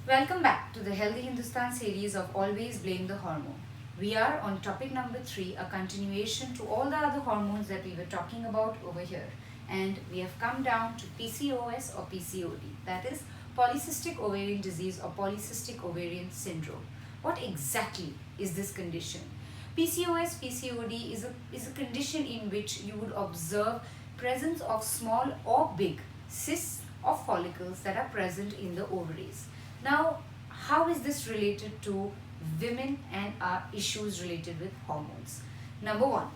Welcome back to the Healthy Hindustan series of Always Blame the Hormone. We are on topic number 3, a continuation to all the other hormones that we were talking about over here. And we have come down to PCOS or PCOD, that is polycystic ovarian disease or polycystic ovarian syndrome. What exactly is this condition? PCOS, PCOD is a condition in which you would observe presence of small or big cysts of follicles that are present in the ovaries. Now, how is this related to women and issues related with hormones? Number 1,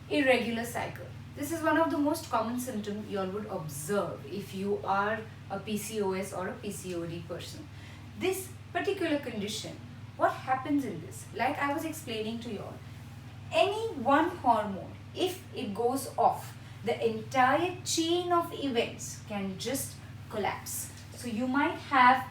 irregular cycle. This is one of the most common symptoms you all would observe if you are a PCOS or a PCOD person. This particular condition, what happens in this? Like I was explaining to you all, any one hormone, if it goes off, the entire chain of events can just collapse. So you might have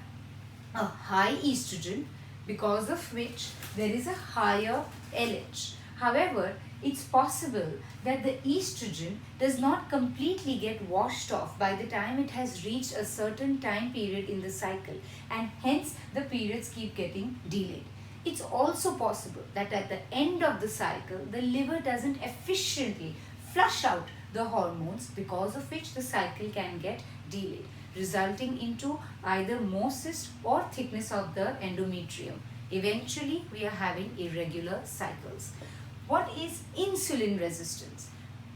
a high estrogen, because of which there is a higher LH. However, it's possible that the estrogen does not completely get washed off by the time it has reached a certain time period in the cycle, and hence the periods keep getting delayed. It's also possible that at the end of the cycle, the liver doesn't efficiently flush out the hormones, because of which the cycle can get delayed, resulting into either more cyst or thickness of the endometrium. Eventually, we are having irregular cycles. What is insulin resistance?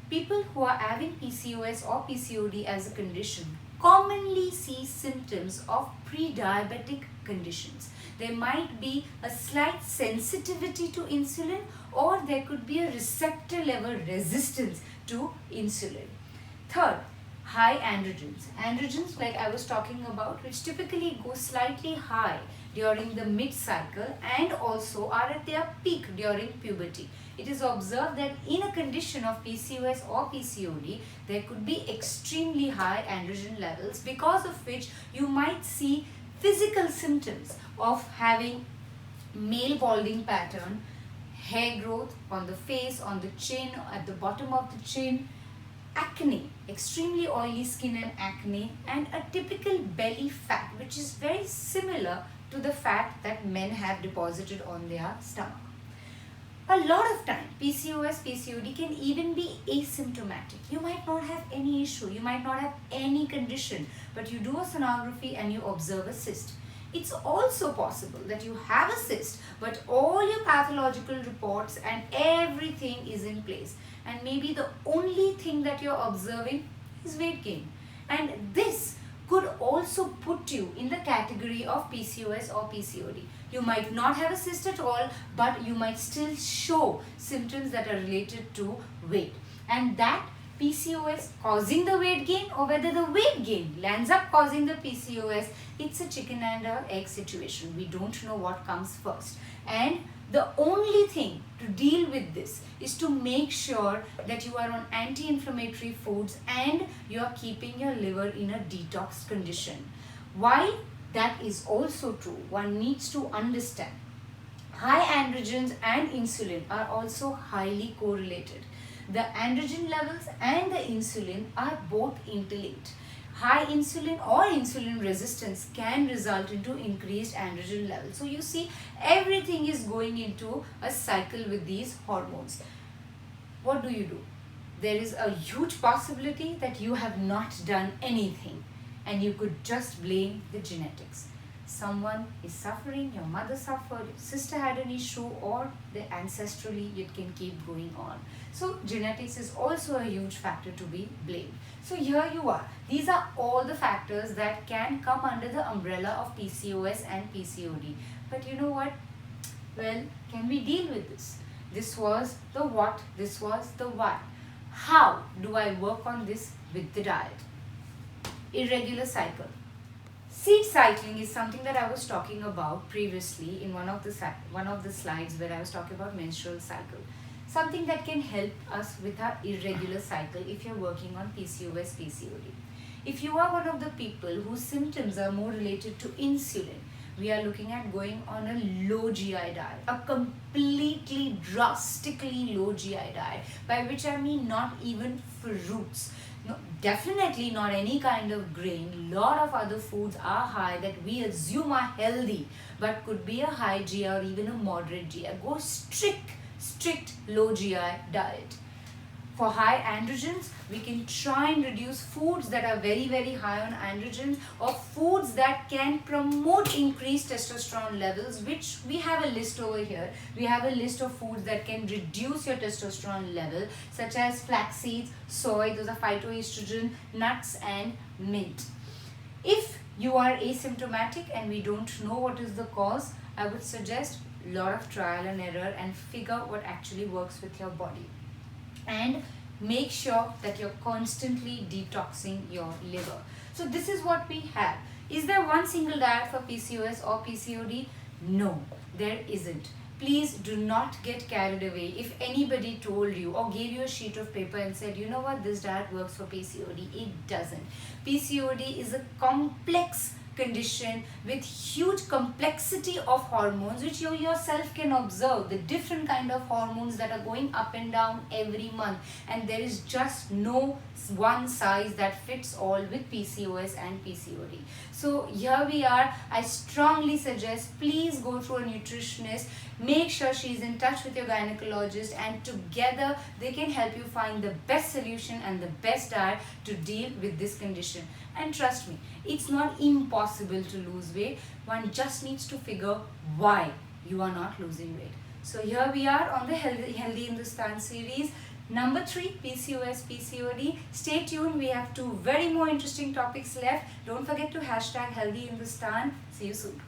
People who are having PCOS or PCOD as a condition commonly see symptoms of pre-diabetic conditions. There might be a slight sensitivity to insulin, or there could be a receptor level resistance to insulin. Third, high androgens. Androgens, like I was talking about, which typically go slightly high during the mid-cycle and also are at their peak during puberty. It is observed that in a condition of PCOS or PCOD, there could be extremely high androgen levels, because of which you might see physical symptoms of having male balding pattern, hair growth on the face, on the chin, at the bottom of the chin, acne, extremely oily skin and acne, and a typical belly fat, which is very similar to the fat that men have deposited on their stomach. A lot of time, PCOS, PCOD can even be asymptomatic. You might not have any issue, you might not have any condition, but you do a sonography and you observe a cyst. It's also possible that you have a cyst, but all your pathological reports and everything is in place. And maybe the only thing that you're observing is weight gain. And this could also put you in the category of PCOS or PCOD. You might not have a cyst at all, but you might still show symptoms that are related to weight. And that PCOS causing the weight gain, or whether the weight gain lands up causing the PCOS, it's a chicken and a egg situation. We don't know what comes first. And the only thing to deal with this is to make sure that you are on anti-inflammatory foods and you are keeping your liver in a detox condition. While that is also true, one needs to understand high androgens and insulin are also highly correlated. The androgen levels and the insulin are both interlinked. High insulin or insulin resistance can result into increased androgen levels. So you see, everything is going into a cycle with these hormones. What do? There is a huge possibility that you have not done anything and you could just blame the genetics. Someone is suffering, your mother suffered, your sister had an issue, or ancestrally it can keep going on. So genetics is also a huge factor to be blamed. So here you are. These are all the factors that can come under the umbrella of PCOS and PCOD. But you know what? Well, can we deal with this? This was the what, this was the why. How do I work on this with the diet? Irregular cycle. Seed cycling is something that I was talking about previously in one of the slides where I was talking about menstrual cycle. Something that can help us with our irregular cycle if you're working on PCOS, PCOD. If you are one of the people whose symptoms are more related to insulin, we are looking at going on a low GI diet, a completely drastically low GI diet, by which I mean not even fruits. No, definitely not any kind of grain. Lot of other foods are high that we assume are healthy, but could be a high GI or even a moderate GI. Go strict low GI diet. For high androgens, we can try and reduce foods that are very high on androgens, or foods that can promote increased testosterone levels, which we have a list over here. We have a list of foods that can reduce your testosterone level, such as flax seeds, soy, those are phytoestrogen, nuts and mint. If you are asymptomatic and we don't know what is the cause, I would suggest a lot of trial and error and figure what actually works with your body. And make sure that you're constantly detoxing your liver. So this is what we have. Is there one single diet for PCOS or PCOD? No, there isn't. Please do not get carried away. If anybody told you or gave you a sheet of paper and said, you know what, this diet works for PCOD, it doesn't. PCOD is a complex condition with huge complexity of hormones, which you yourself can observe, the different kind of hormones that are going up and down every month, and there is just no one size that fits all with PCOS and PCOD. So here we are. I strongly suggest please go through a nutritionist, make sure she's in touch with your gynecologist, and together they can help you find the best solution and the best diet to deal with this condition. And trust me, it's not impossible to lose weight. One just needs to figure why you are not losing weight. So here we are on the Healthy Hindustan series. Number 3, PCOS, PCOD. Stay tuned. We have 2 very more interesting topics left. Don't forget to hashtag Healthy Hindustan. See you soon.